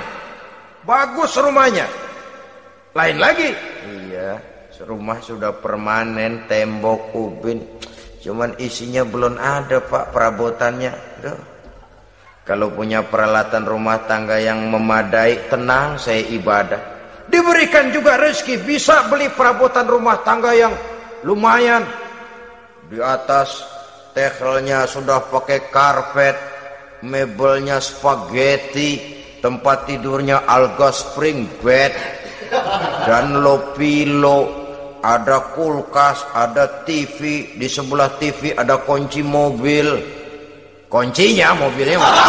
bagus rumahnya. Lain lagi, iya, rumah sudah permanen, tembok, ubin, cuman isinya belum ada Pak, perabotannya. Duh. Kalau punya peralatan rumah tangga yang memadai, tenang, saya ibadah. Diberikan juga rezeki bisa beli perabotan rumah tangga yang lumayan. Di atas tekelnya sudah pakai karpet, mebelnya spaghetti, tempat tidurnya alga spring bed dan low pillow, ada kulkas, ada TV, di sebelah TV ada kunci mobil. Kuncinya mobilnya mana?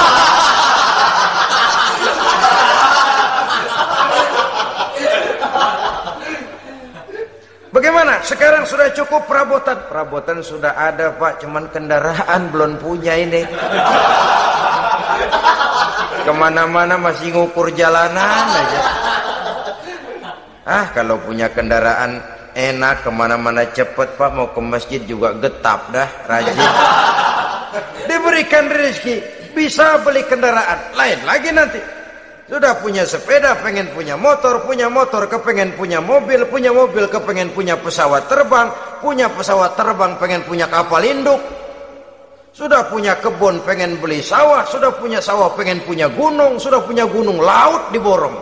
Bagaimana? Sekarang sudah cukup perabotan. Perabotan sudah ada Pak, cuman kendaraan belum punya ini. Kemana-mana masih ngukur jalanan aja. Kalau punya kendaraan enak, kemana-mana cepet Pak, mau ke masjid juga getap dah, rajin. Diberikan rezeki bisa beli kendaraan. Lain lagi nanti, sudah punya sepeda pengen punya motor kepengen punya mobil kepengen punya pesawat terbang pengen punya kapal induk, sudah punya kebun pengen beli sawah, sudah punya sawah pengen punya gunung, sudah punya gunung laut diborong.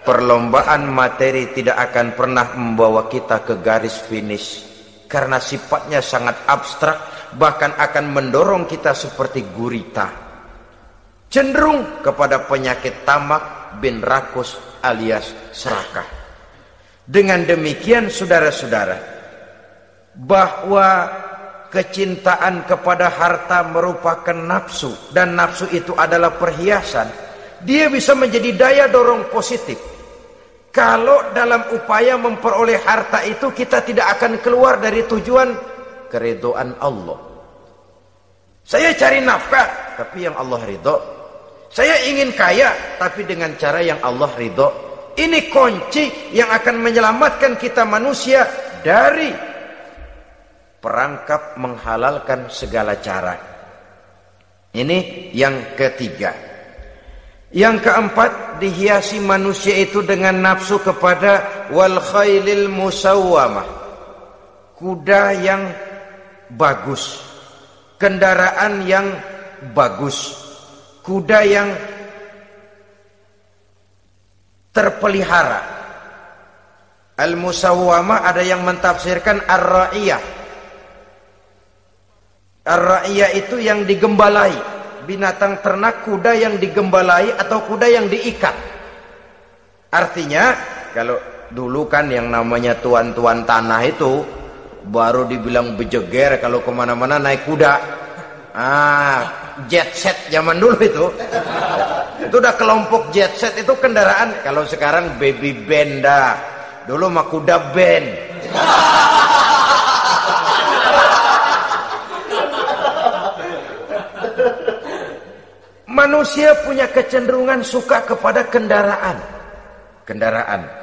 Perlombaan materi tidak akan pernah membawa kita ke garis finish, karena sifatnya sangat abstrak, bahkan akan mendorong kita seperti gurita, cenderung kepada penyakit tamak bin rakus alias serakah. Dengan demikian saudara-saudara, bahwa kecintaan kepada harta merupakan nafsu, dan nafsu itu adalah perhiasan, dia bisa menjadi daya dorong positif. Kalau dalam upaya memperoleh harta itu kita tidak akan keluar dari tujuan keridhaan Allah. Saya cari nafkah tapi yang Allah ridho. Saya ingin kaya tapi dengan cara yang Allah ridho. Ini kunci yang akan menyelamatkan kita manusia dari perangkap menghalalkan segala cara. Ini yang ketiga. Yang keempat, dihiasi manusia itu dengan nafsu kepada wal khailil musawwamah, kuda yang bagus, kendaraan yang bagus, kuda yang terpelihara. Al musawwamah ada yang mentafsirkan ar-ra'iyah. Ar-ra'iyah itu yang digembalai, binatang ternak, kuda yang digembalai atau kuda yang diikat. Artinya, kalau dulu kan yang namanya tuan-tuan tanah itu baru dibilang bejeger kalau kemana-mana naik kuda. Jet set zaman dulu itu udah kelompok jet set, itu kendaraan. Kalau sekarang baby benda, dulu mah kuda band. Manusia punya kecenderungan suka kepada kendaraan.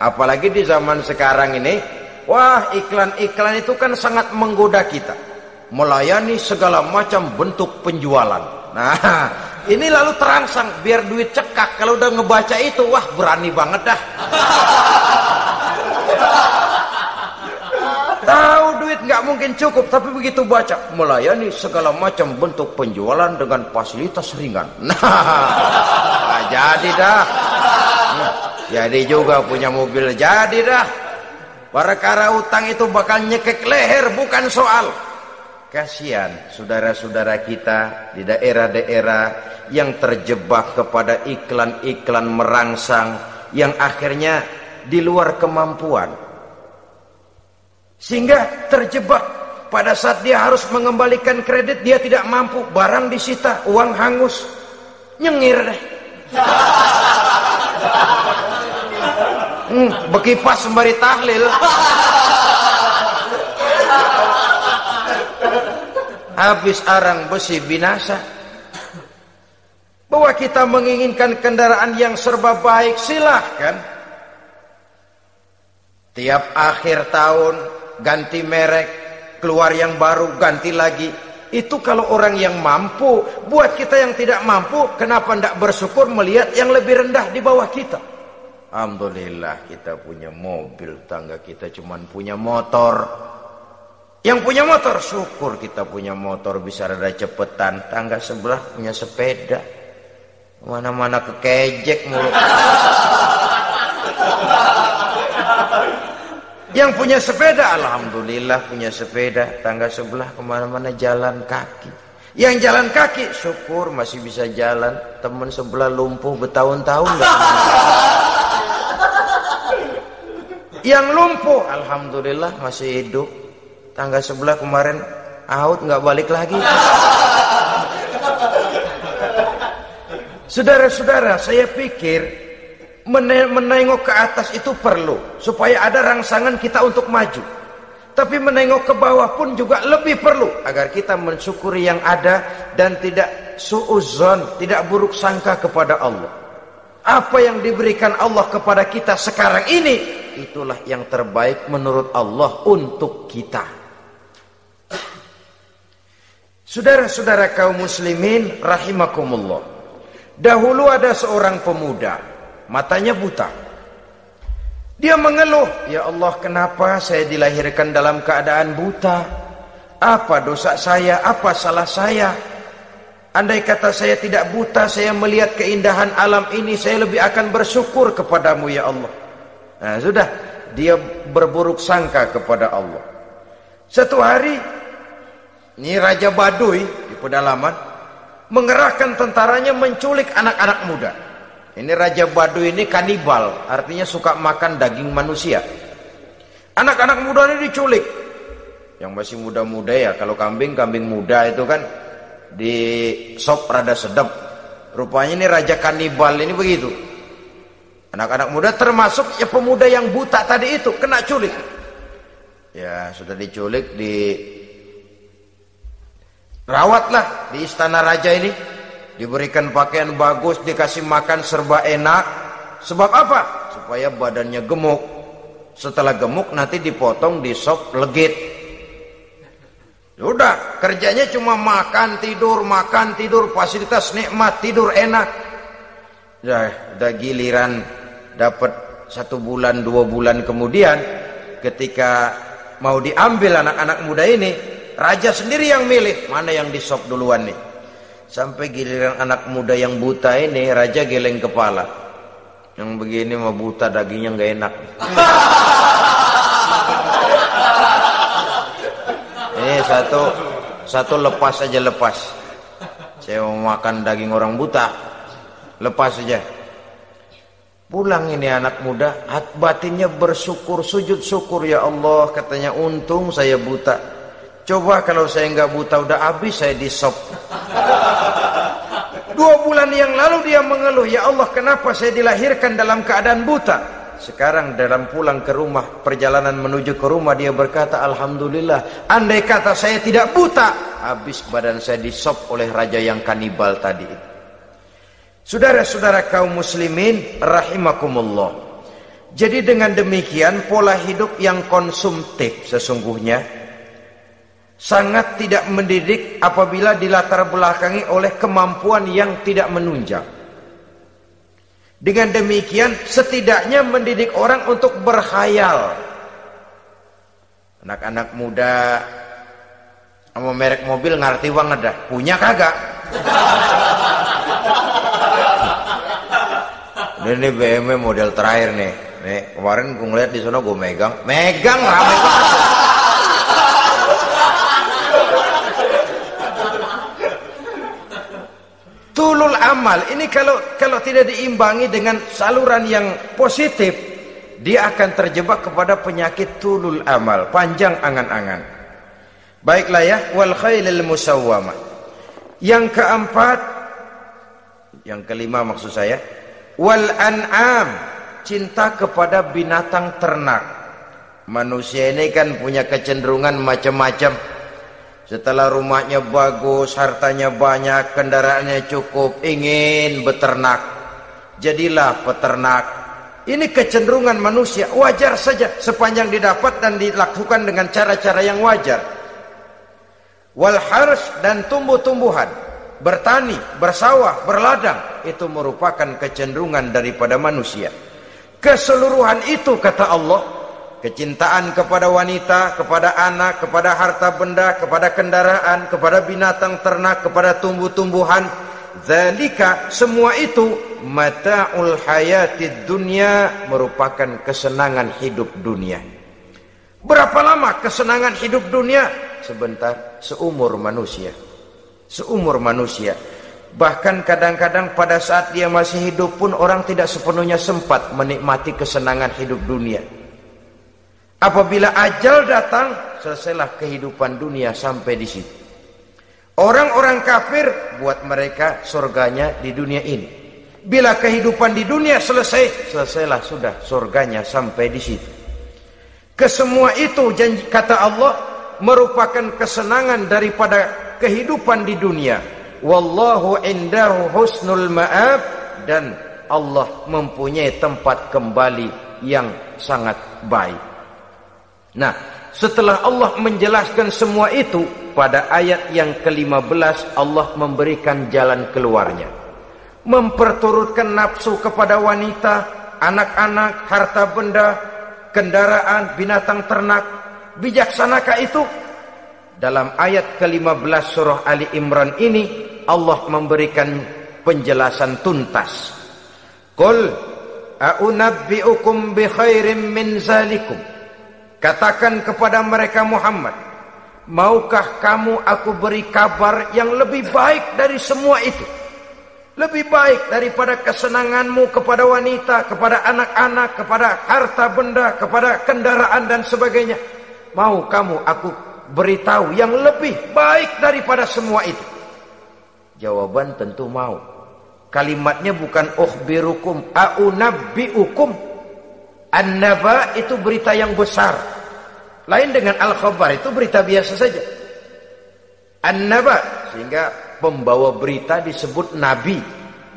Apalagi di zaman sekarang ini, wah, iklan-iklan itu kan sangat menggoda kita. Melayani segala macam bentuk penjualan. Nah, ini lalu terangsang biar duit cekak. Kalau udah ngebaca itu, wah, berani banget dah. Tahu duit nggak mungkin cukup, tapi begitu baca melayani segala macam bentuk penjualan dengan fasilitas ringan. Nah, jadi dah. Jadi juga punya mobil, jadi dah. Perkara utang itu bakal nyekek leher, bukan soal. kasihan saudara-saudara kita di daerah-daerah yang terjebak kepada iklan-iklan merangsang yang akhirnya di luar kemampuan, sehingga terjebak. Pada saat dia harus mengembalikan kredit, dia tidak mampu, barang disita, uang hangus, nyengir deh. Bekipas sembari tahlil. Habis arang besi binasa. Bahwa kita menginginkan kendaraan yang serba baik, silahkan. Tiap akhir tahun ganti merek, keluar yang baru, ganti lagi. Itu kalau orang yang mampu. Buat kita yang tidak mampu, kenapa tidak bersyukur melihat yang lebih rendah di bawah kita? Alhamdulillah kita punya mobil, tangga kita cuman punya motor. Yang punya motor, syukur kita punya motor bisa rada cepetan. Tangga sebelah punya sepeda, mana-mana kekejek mulu. Yang punya sepeda, alhamdulillah punya sepeda. Tangga sebelah kemana-mana jalan kaki. Yang jalan kaki, syukur masih bisa jalan. Teman sebelah lumpuh bertahun-tahun gak. Yang lumpuh, alhamdulillah masih hidup. Tangga sebelah kemarin out, nggak balik lagi. Saudara-saudara, saya pikir menengok ke atas itu perlu supaya ada rangsangan kita untuk maju. Tapi menengok ke bawah pun juga lebih perlu agar kita mensyukuri yang ada dan tidak suudzon, tidak buruk sangka kepada Allah. Apa yang diberikan Allah kepada kita sekarang ini, itulah yang terbaik menurut Allah untuk kita. Saudara-saudara kaum muslimin rahimakumullah. Dahulu ada seorang pemuda, matanya buta. Dia mengeluh, ya Allah, kenapa saya dilahirkan dalam keadaan buta? Apa dosa saya? Apa salah saya? Andai kata saya tidak buta, saya melihat keindahan alam ini, saya lebih akan bersyukur kepadamu ya Allah. Nah sudah, dia berburuk sangka kepada Allah. Satu hari, ini Raja Baduy di pedalaman mengerahkan tentaranya menculik anak-anak muda. Ini Raja Baduy ini kanibal, artinya suka makan daging manusia. Anak-anak muda ini diculik. Yang masih muda-muda ya, kalau kambing muda itu kan di sop rada sedap. Rupanya ini Raja kanibal ini begitu. Anak-anak muda termasuk ya pemuda yang buta tadi itu kena culik. Ya sudah diculik, rawatlah di istana raja ini, diberikan pakaian bagus, dikasih makan serba enak. Sebab apa? Supaya badannya gemuk. Setelah gemuk nanti dipotong di sop legit. Udah, kerjanya cuma makan tidur, fasilitas nikmat, tidur enak. Udah giliran dapat 1 bulan 2 bulan kemudian, ketika mau diambil anak-anak muda ini, raja sendiri yang milih mana yang disop duluan nih. Sampai giliran anak muda yang buta ini, raja geleng kepala. Yang begini mah buta, dagingnya nggak enak. Ini satu lepas aja, lepas. Saya mau makan daging orang buta, lepas aja. Pulang ini anak muda, batinnya bersyukur, sujud syukur, ya Allah, katanya untung saya buta. Coba kalau saya nggak buta udah habis saya disop. 2 bulan yang lalu dia mengeluh, ya Allah, kenapa saya dilahirkan dalam keadaan buta? Sekarang dalam pulang ke rumah, perjalanan menuju ke rumah, dia berkata, alhamdulillah, andai kata saya tidak buta, habis badan saya disop oleh raja yang kanibal tadi. Saudara-saudara kaum muslimin rahimakumullah. Jadi dengan demikian pola hidup yang konsumtif sesungguhnya sangat tidak mendidik apabila dilatar belakangi oleh kemampuan yang tidak menunjang. Dengan demikian setidaknya mendidik orang untuk berkhayal. Anak-anak muda sama merek mobil ngerti banget dah, punya kagak? Ini BMW model terakhir nih. Nih kemarin gue ngeliat di sana, gue megang rame banget. amal ini kalau tidak diimbangi dengan saluran yang positif, dia akan terjebak kepada penyakit tulul amal, panjang angan-angan. Baiklah ya, wal khailil musawwamah. Yang keempat, yang kelima maksud saya, wal an'am, cinta kepada binatang ternak. Manusia ini kan punya kecenderungan macam-macam. Setelah rumahnya bagus, hartanya banyak, kendaraannya cukup, ingin beternak. Jadilah peternak. Ini kecenderungan manusia, wajar saja sepanjang didapat dan dilakukan dengan cara-cara yang wajar. Wal hars, dan tumbuh-tumbuhan, bertani, bersawah, berladang, itu merupakan kecenderungan daripada manusia. Keseluruhan itu kata Allah, kecintaan kepada wanita, kepada anak, kepada harta benda, kepada kendaraan, kepada binatang ternak, kepada tumbuh-tumbuhan, zalika, semua itu mata'ul hayatid dunya, merupakan kesenangan hidup dunia. Berapa lama kesenangan hidup dunia? Sebentar, seumur manusia. Seumur manusia. Bahkan kadang-kadang pada saat dia masih hidup pun orang tidak sepenuhnya sempat menikmati kesenangan hidup dunia. Apabila ajal datang, selesailah kehidupan dunia sampai di situ. Orang-orang kafir, buat mereka surganya di dunia ini. Bila kehidupan di dunia selesai, selesailah sudah surganya sampai di situ. Kesemua itu janji kata Allah merupakan kesenangan daripada kehidupan di dunia. Wallahu indahu husnul ma'ab, dan Allah mempunyai tempat kembali yang sangat baik. Nah, setelah Allah menjelaskan semua itu, pada ayat yang ke-15 Allah memberikan jalan keluarnya. Memperturutkan nafsu kepada wanita, anak-anak, harta benda, kendaraan, binatang ternak. Bijaksanakah itu? Dalam ayat ke-15 surah Ali Imran ini Allah memberikan penjelasan tuntas. Qul a'unabbi'ukum bi khairim min zalikum. Katakan kepada mereka Muhammad, maukah kamu aku beri kabar yang lebih baik dari semua itu? Lebih baik daripada kesenanganmu kepada wanita, kepada anak-anak, kepada harta benda, kepada kendaraan dan sebagainya. Mau kamu aku beritahu yang lebih baik daripada semua itu? Jawaban tentu mau. Kalimatnya bukan ukhbirukum, a'unabbi'ukum. An-naba itu berita yang besar. Lain dengan al-khabar, itu berita biasa saja. An-naba, sehingga pembawa berita disebut nabi.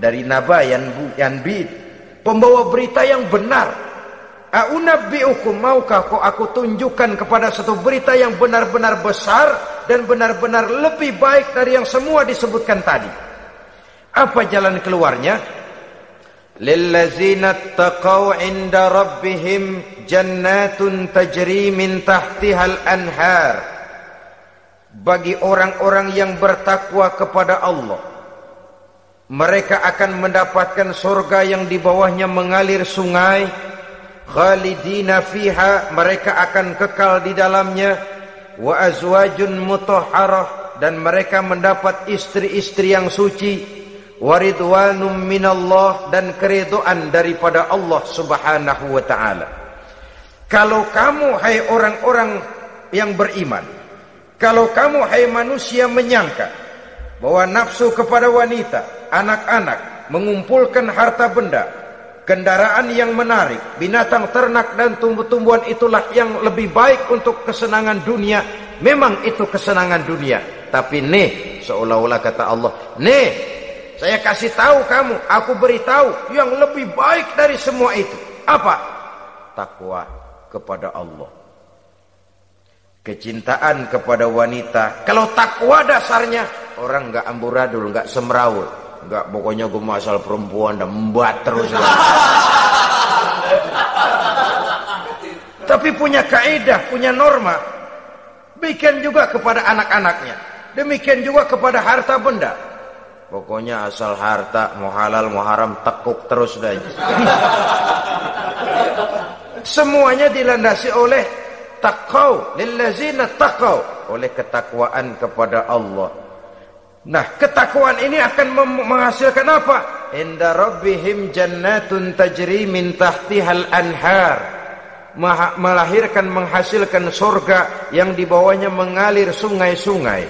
Dari naba yanbi, pembawa berita yang benar. A'unabbi'ukum, maukah kau aku tunjukkan kepada satu berita yang benar-benar besar dan benar-benar lebih baik dari yang semua disebutkan tadi. Apa jalan keluarnya? Lillazina taqaw 'inda rabbihim jannatun tajri min tahtihal anhar. Bagi orang-orang yang bertakwa kepada Allah, mereka akan mendapatkan surga yang di bawahnya mengalir sungai. Khalidina fiha, mereka akan kekal di dalamnya. Wa azwajun mutahharah, dan mereka mendapat istri-istri yang suci. Waridwanum minallah, dan keridhaan daripada Allah subhanahu wa ta'ala. Kalau kamu hai orang-orang yang beriman, kalau kamu hai manusia menyangka bahwa nafsu kepada wanita, anak-anak, mengumpulkan harta benda, kendaraan yang menarik, binatang ternak dan tumbuh-tumbuhan itulah yang lebih baik untuk kesenangan dunia, memang itu kesenangan dunia. Tapi nih, seolah-olah kata Allah, nih, saya kasih tahu kamu, aku beritahu yang lebih baik dari semua itu. Apa? Takwa kepada Allah. Kecintaan kepada wanita. Kalau takwa dasarnya, orang enggak amburadul, enggak semrawut, enggak pokoknya gue asal perempuan dan membuat terus. Tapi punya kaidah, punya norma. Demikian juga kepada anak-anaknya. Demikian juga kepada harta benda. Pokoknya asal harta, mau halal mau haram, tekuk terus dah. Semuanya dilandasi oleh taqaw, lillazina taqaw, oleh ketakwaan kepada Allah. Nah, ketakwaan ini akan menghasilkan apa? Inda rabbihim jannatun tajri min tahtihal anhar. Melahirkan, menghasilkan surga yang di bawahnya mengalir sungai-sungai.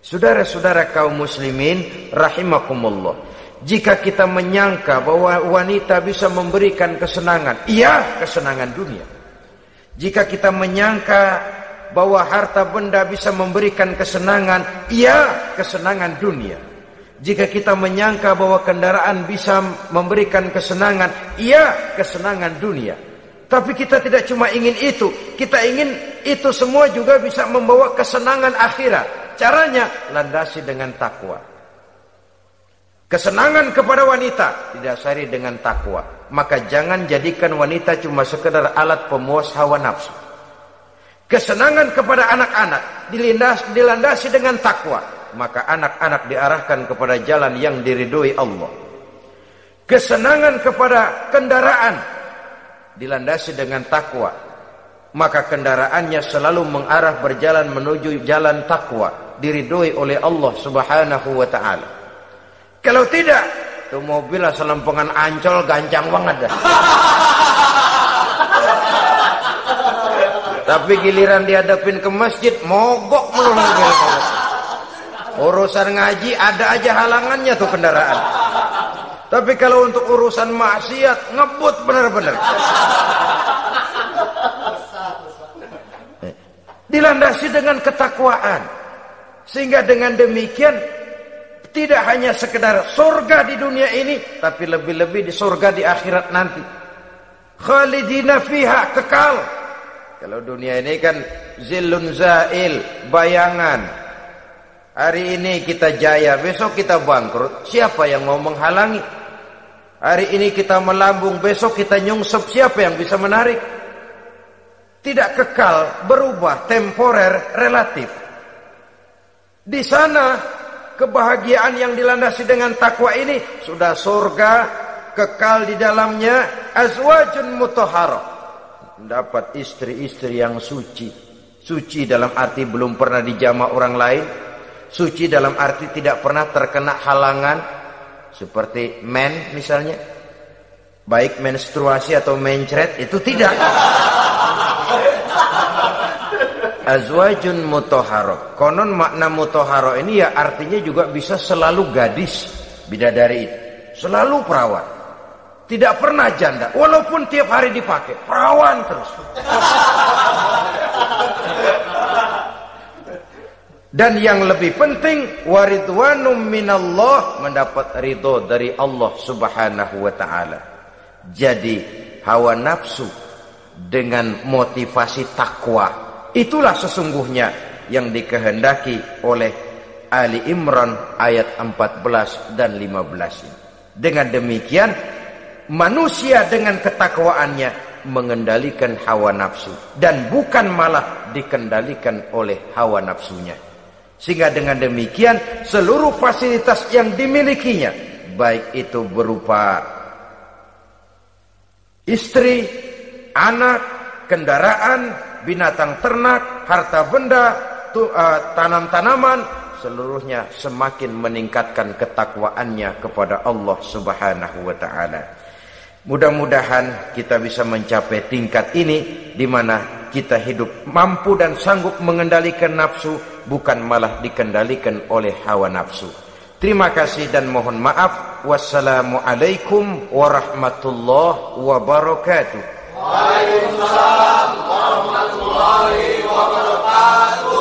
Saudara-saudara kaum muslimin rahimakumullah, jika kita menyangka bahwa wanita bisa memberikan kesenangan, iya, kesenangan dunia. Jika kita menyangka bahwa harta benda bisa memberikan kesenangan, iya, kesenangan dunia. Jika kita menyangka bahwa kendaraan bisa memberikan kesenangan, iya, kesenangan dunia. Tapi kita tidak cuma ingin itu, kita ingin itu semua juga bisa membawa kesenangan akhirat. Caranya landasi dengan takwa. Kesenangan kepada wanita didasari dengan takwa. Maka jangan jadikan wanita cuma sekedar alat pemuas hawa nafsu. Kesenangan kepada anak-anak dilandasi dengan takwa. Maka anak-anak diarahkan kepada jalan yang diridhoi Allah. Kesenangan kepada kendaraan dilandasi dengan takwa, maka kendaraannya selalu mengarah berjalan menuju jalan takwa, diridhoi oleh Allah Subhanahu wa taala. Kalau tidak, tuh mobil asal lempengan Ancol gancang banget dah. Tapi giliran dihadapin ke masjid, mogok melulu mobil. Urusan ngaji ada aja halangannya tuh kendaraan. Tapi kalau untuk urusan maksiat, ngebut benar-benar. Dilandasi dengan ketakwaan. Sehingga dengan demikian, tidak hanya sekedar surga di dunia ini, tapi lebih-lebih di surga di akhirat nanti. Khalidina fiha, kekal. Kalau dunia ini kan zillun zail, bayangan. Hari ini kita jaya, besok kita bangkrut. Siapa yang mau menghalangi? Hari ini kita melambung, besok kita nyungsep. Siapa yang bisa menarik? Tidak kekal, berubah, temporer, relatif. Di sana kebahagiaan yang dilandasi dengan takwa ini sudah surga, kekal di dalamnya, azwajun mutahharah. Dapat istri-istri yang suci. Suci dalam arti belum pernah dijamah orang lain. Suci dalam arti tidak pernah terkena halangan. Seperti men misalnya, baik menstruasi atau mencret, itu tidak. Azwajun mutahharah. Konon makna mutahharah ini ya artinya juga bisa selalu gadis, bidadari itu, selalu perawan, tidak pernah janda, walaupun tiap hari dipakai, perawan terus. Dan yang lebih penting, waridwanum minallah, mendapat ridho dari Allah Subhanahu wa taala. Jadi hawa nafsu dengan motivasi takwa, itulah sesungguhnya yang dikehendaki oleh Ali Imran ayat 14 dan 15 ini. Dengan demikian, manusia dengan ketakwaannya mengendalikan hawa nafsu dan bukan malah dikendalikan oleh hawa nafsunya. Sehingga dengan demikian seluruh fasilitas yang dimilikinya, baik itu berupa istri, anak, kendaraan, binatang ternak, harta benda, tanam-tanaman, seluruhnya semakin meningkatkan ketakwaannya kepada Allah Subhanahu wa taala. Mudah-mudahan kita bisa mencapai tingkat ini di mana kita hidup mampu dan sanggup mengendalikan nafsu, bukan malah dikendalikan oleh hawa nafsu. Terima kasih dan mohon maaf. Wassalamualaikum warahmatullahi wabarakatuh. Waalaikumsalam warahmatullahi wabarakatuh.